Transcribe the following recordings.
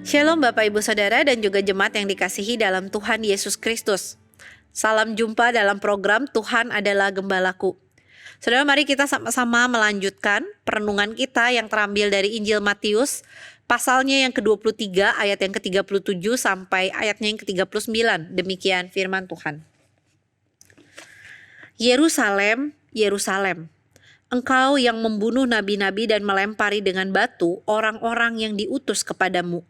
Shalom Bapak Ibu Saudara dan juga jemaat yang dikasihi dalam Tuhan Yesus Kristus. Salam jumpa dalam program Tuhan adalah Gembalaku. Saudara, mari kita sama-sama melanjutkan perenungan kita yang terambil dari Injil Matius, pasalnya yang ke-23 ayat yang ke-37 sampai ayatnya yang ke-39. Demikian firman Tuhan. Yerusalem, Yerusalem, engkau yang membunuh nabi-nabi dan melempari dengan batu orang-orang yang diutus kepadamu.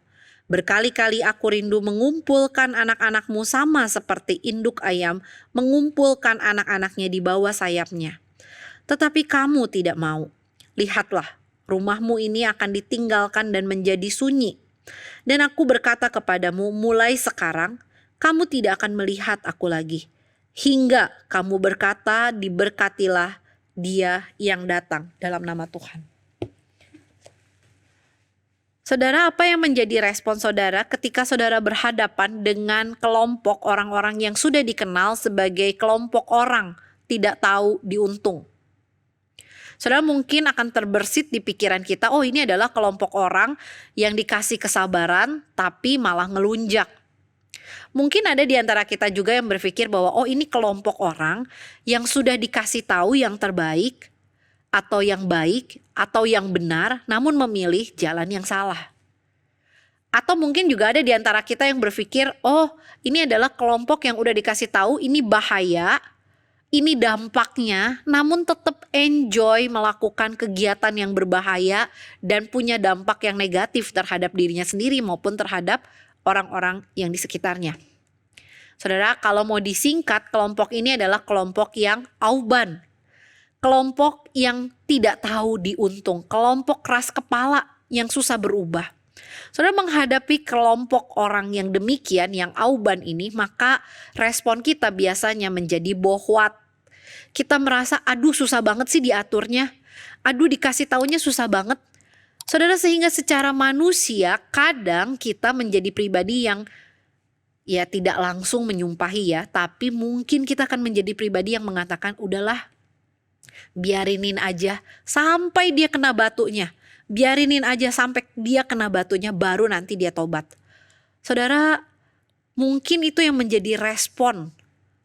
Berkali-kali aku rindu mengumpulkan anak-anakmu sama seperti induk ayam mengumpulkan anak-anaknya di bawah sayapnya. Tetapi kamu tidak mau. Lihatlah, rumahmu ini akan ditinggalkan dan menjadi sunyi. Dan aku berkata kepadamu, mulai sekarang kamu tidak akan melihat aku lagi. Hingga kamu berkata, diberkatilah dia yang datang dalam nama Tuhan. Saudara, apa yang menjadi respon saudara ketika saudara berhadapan dengan kelompok orang-orang yang sudah dikenal sebagai kelompok orang tidak tahu diuntung? Saudara mungkin akan terbersit di pikiran kita, oh ini adalah kelompok orang yang dikasih kesabaran tapi malah ngelunjak. Mungkin ada di antara kita juga yang berpikir bahwa oh ini kelompok orang yang sudah dikasih tahu yang terbaik, atau yang baik, atau yang benar, namun memilih jalan yang salah. Atau mungkin juga ada di antara kita yang berpikir, oh ini adalah kelompok yang udah dikasih tahu ini bahaya, ini dampaknya, namun tetap enjoy melakukan kegiatan yang berbahaya dan punya dampak yang negatif terhadap dirinya sendiri maupun terhadap orang-orang yang di sekitarnya. Saudara, kalau mau disingkat, kelompok ini adalah kelompok yang auban. Kelompok yang tidak tahu diuntung, kelompok keras kepala yang susah berubah. Saudara, menghadapi kelompok orang yang demikian, yang auban ini, maka respon kita biasanya menjadi bohwat. Kita merasa, aduh susah banget sih diaturnya, aduh dikasih taunya susah banget. Saudara, sehingga secara manusia kadang kita menjadi pribadi yang ya tidak langsung menyumpahi ya, tapi mungkin kita akan menjadi pribadi yang mengatakan, udahlah, biarinin aja sampai dia kena batunya. Biarinin aja sampai dia kena batunya, baru nanti dia tobat. Saudara, mungkin itu yang menjadi respon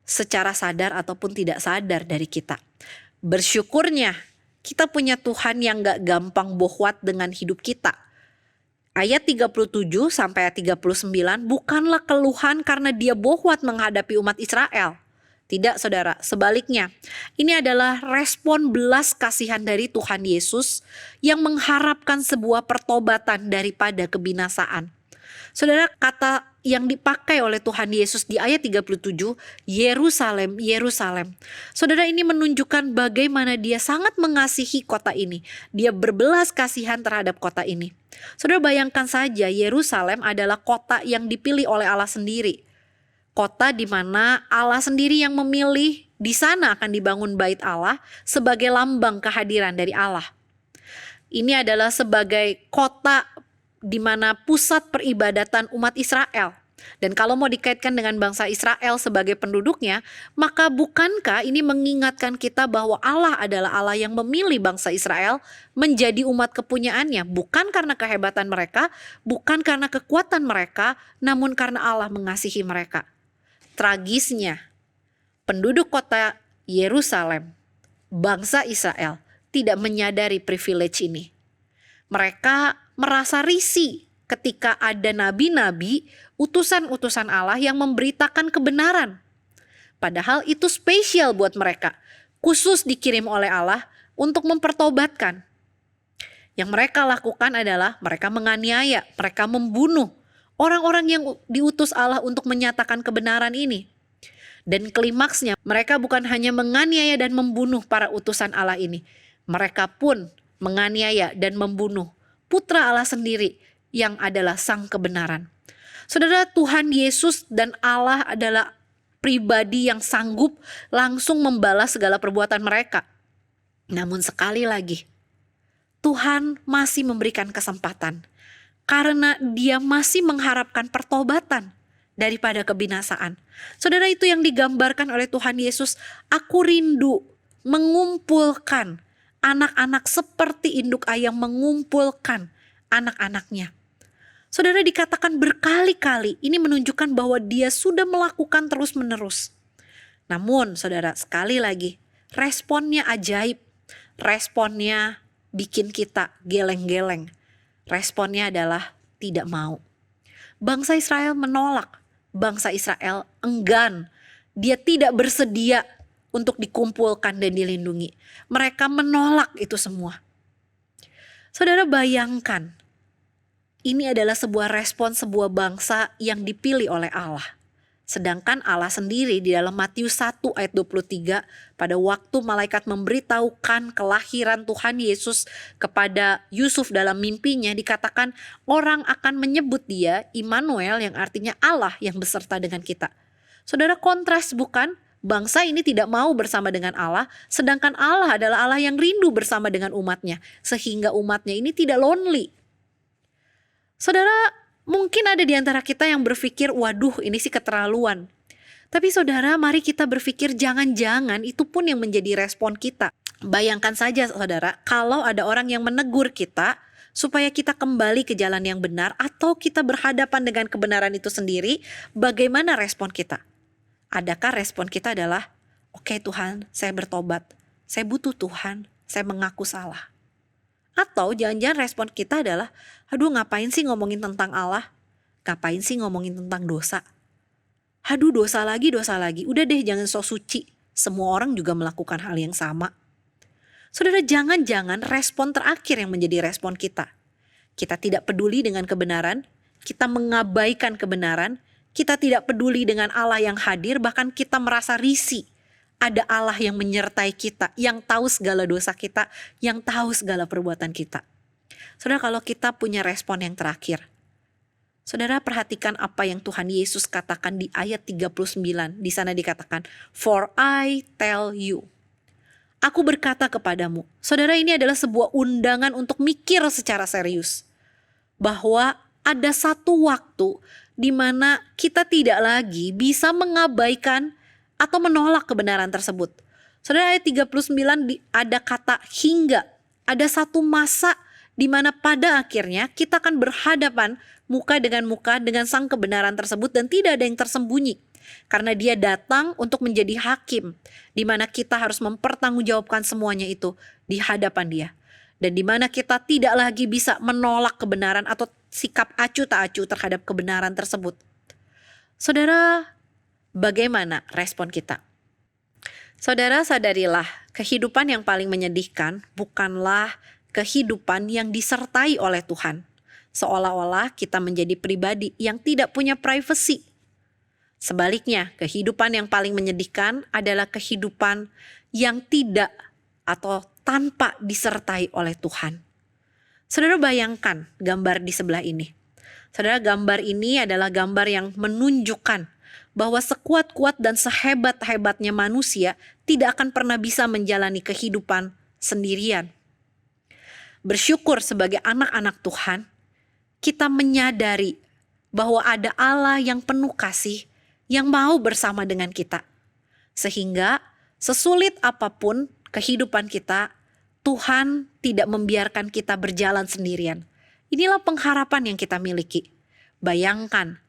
secara sadar ataupun tidak sadar dari kita. Bersyukurnya kita punya Tuhan yang gak gampang bohwat dengan hidup kita. Ayat 37 sampai ayat 39 bukanlah keluhan karena dia bohwat menghadapi umat Israel. Tidak saudara, sebaliknya ini adalah respon belas kasihan dari Tuhan Yesus yang mengharapkan sebuah pertobatan daripada kebinasaan. Saudara, kata yang dipakai oleh Tuhan Yesus di ayat 37, Yerusalem, Yerusalem. Saudara, ini menunjukkan bagaimana dia sangat mengasihi kota ini. Dia berbelas kasihan terhadap kota ini. Saudara, bayangkan saja Yerusalem adalah kota yang dipilih oleh Allah sendiri. Kota di mana Allah sendiri yang memilih di sana akan dibangun bait Allah sebagai lambang kehadiran dari Allah. Ini adalah sebagai kota di mana pusat peribadatan umat Israel. Dan kalau mau dikaitkan dengan bangsa Israel sebagai penduduknya, maka bukankah ini mengingatkan kita bahwa Allah adalah Allah yang memilih bangsa Israel menjadi umat kepunyaannya, bukan karena kehebatan mereka, bukan karena kekuatan mereka, namun karena Allah mengasihi mereka. Tragisnya, penduduk kota Yerusalem, bangsa Israel, tidak menyadari privilege ini. Mereka merasa risih ketika ada nabi-nabi, utusan-utusan Allah yang memberitakan kebenaran. Padahal itu spesial buat mereka, khusus dikirim oleh Allah untuk mempertobatkan. Yang mereka lakukan adalah mereka menganiaya, mereka membunuh orang-orang yang diutus Allah untuk menyatakan kebenaran ini. Dan klimaksnya, mereka bukan hanya menganiaya dan membunuh para utusan Allah ini. Mereka pun menganiaya dan membunuh putra Allah sendiri yang adalah sang kebenaran. Saudara, Tuhan Yesus dan Allah adalah pribadi yang sanggup langsung membalas segala perbuatan mereka. Namun sekali lagi, Tuhan masih memberikan kesempatan. Karena dia masih mengharapkan pertobatan daripada kebinasaan. Saudara, itu yang digambarkan oleh Tuhan Yesus. Aku rindu mengumpulkan anak-anak seperti induk ayam mengumpulkan anak-anaknya. Saudara, dikatakan berkali-kali, ini menunjukkan bahwa dia sudah melakukan terus-menerus. Namun, saudara, sekali lagi, responnya ajaib. Responnya bikin kita geleng-geleng. Responnya adalah tidak mau. Bangsa Israel menolak. Bangsa Israel enggan. Dia tidak bersedia untuk dikumpulkan dan dilindungi. Mereka menolak itu semua. Saudara, bayangkan, ini adalah sebuah respon sebuah bangsa yang dipilih oleh Allah. Sedangkan Allah sendiri di dalam Matius 1 ayat 23, pada waktu malaikat memberitahukan kelahiran Tuhan Yesus kepada Yusuf dalam mimpinya, dikatakan orang akan menyebut dia Immanuel, yang artinya Allah yang beserta dengan kita. Saudara, kontras bukan? Bangsa ini tidak mau bersama dengan Allah, sedangkan Allah adalah Allah yang rindu bersama dengan umatnya, sehingga umatnya ini tidak lonely. Saudara, mungkin ada di antara kita yang berpikir, waduh ini sih keterlaluan. Tapi saudara, mari kita berpikir jangan-jangan itu pun yang menjadi respon kita. Bayangkan saja saudara, kalau ada orang yang menegur kita supaya kita kembali ke jalan yang benar, atau kita berhadapan dengan kebenaran itu sendiri, bagaimana respon kita? Adakah respon kita adalah, oke Tuhan, saya bertobat, saya butuh Tuhan, saya mengaku salah? Atau jangan-jangan respon kita adalah, aduh ngapain sih ngomongin tentang Allah? Ngapain sih ngomongin tentang dosa? Aduh dosa lagi, udah deh jangan sok suci. Semua orang juga melakukan hal yang sama. Saudara, jangan-jangan respon terakhir yang menjadi respon kita. Kita tidak peduli dengan kebenaran, kita mengabaikan kebenaran, kita tidak peduli dengan Allah yang hadir, bahkan kita merasa risih. Ada Allah yang menyertai kita, yang tahu segala dosa kita, yang tahu segala perbuatan kita. Saudara, kalau kita punya respon yang terakhir, saudara perhatikan apa yang Tuhan Yesus katakan di ayat 39. Di sana dikatakan, "For I tell you." Aku berkata kepadamu. Saudara, ini adalah sebuah undangan untuk mikir secara serius. Bahwa ada satu waktu di mana kita tidak lagi bisa mengabaikan atau menolak kebenaran tersebut. Saudara, ayat 39 ada kata hingga. Ada satu masa di mana pada akhirnya kita akan berhadapan muka dengan sang kebenaran tersebut, dan tidak ada yang tersembunyi. Karena dia datang untuk menjadi hakim, di mana kita harus mempertanggungjawabkan semuanya itu di hadapan dia. Dan di mana kita tidak lagi bisa menolak kebenaran atau sikap acuh tak acuh terhadap kebenaran tersebut. Saudara, bagaimana respon kita? Saudara, sadarilah, kehidupan yang paling menyedihkan bukanlah kehidupan yang disertai oleh Tuhan. Seolah-olah kita menjadi pribadi yang tidak punya privasi. Sebaliknya, kehidupan yang paling menyedihkan adalah kehidupan yang tidak atau tanpa disertai oleh Tuhan. Saudara, bayangkan gambar di sebelah ini. Saudara, gambar ini adalah gambar yang menunjukkan bahwa sekuat-kuat dan sehebat-hebatnya manusia tidak akan pernah bisa menjalani kehidupan sendirian. Bersyukur sebagai anak-anak Tuhan, kita menyadari bahwa ada Allah yang penuh kasih, yang mau bersama dengan kita. Sehingga sesulit apapun kehidupan kita, Tuhan tidak membiarkan kita berjalan sendirian. Inilah pengharapan yang kita miliki. Bayangkan,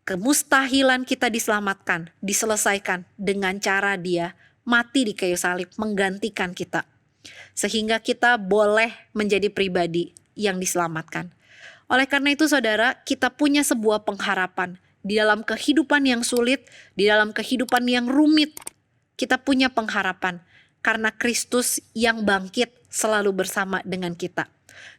kemustahilan kita diselamatkan, diselesaikan dengan cara Dia mati di kayu salib menggantikan kita. Sehingga kita boleh menjadi pribadi yang diselamatkan. Oleh karena itu saudara, kita punya sebuah pengharapan. Di dalam kehidupan yang sulit, di dalam kehidupan yang rumit, kita punya pengharapan. Karena Kristus yang bangkit selalu bersama dengan kita.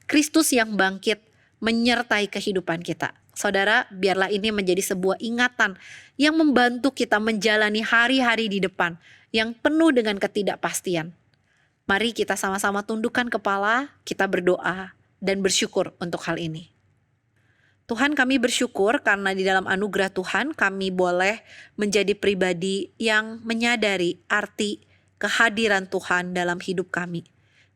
Kristus yang bangkit menyertai kehidupan kita. Saudara, biarlah ini menjadi sebuah ingatan yang membantu kita menjalani hari-hari di depan yang penuh dengan ketidakpastian. Mari kita sama-sama tundukkan kepala, kita berdoa dan bersyukur untuk hal ini. Tuhan, kami bersyukur karena di dalam anugerah Tuhan kami boleh menjadi pribadi yang menyadari arti kehadiran Tuhan dalam hidup kami.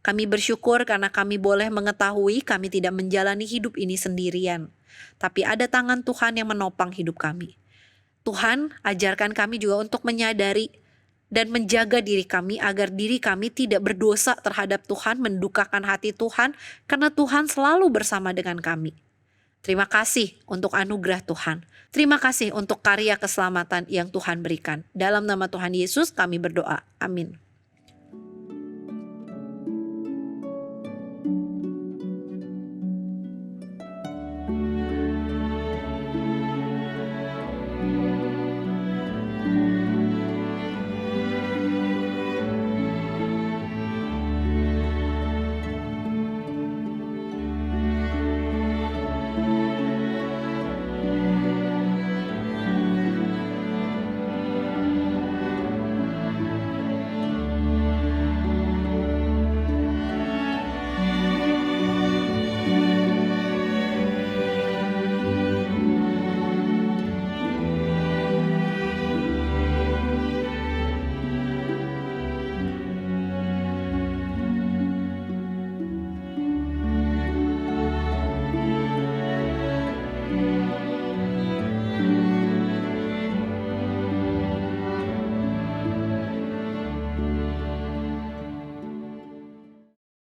Kami bersyukur karena kami boleh mengetahui kami tidak menjalani hidup ini sendirian, tapi ada tangan Tuhan yang menopang hidup kami. Tuhan, ajarkan kami juga untuk menyadari dan menjaga diri kami agar diri kami tidak berdosa terhadap Tuhan, mendukakan hati Tuhan, karena Tuhan selalu bersama dengan kami. Terima kasih untuk anugerah Tuhan. Terima kasih untuk karya keselamatan yang Tuhan berikan. Dalam nama Tuhan Yesus kami berdoa. Amin.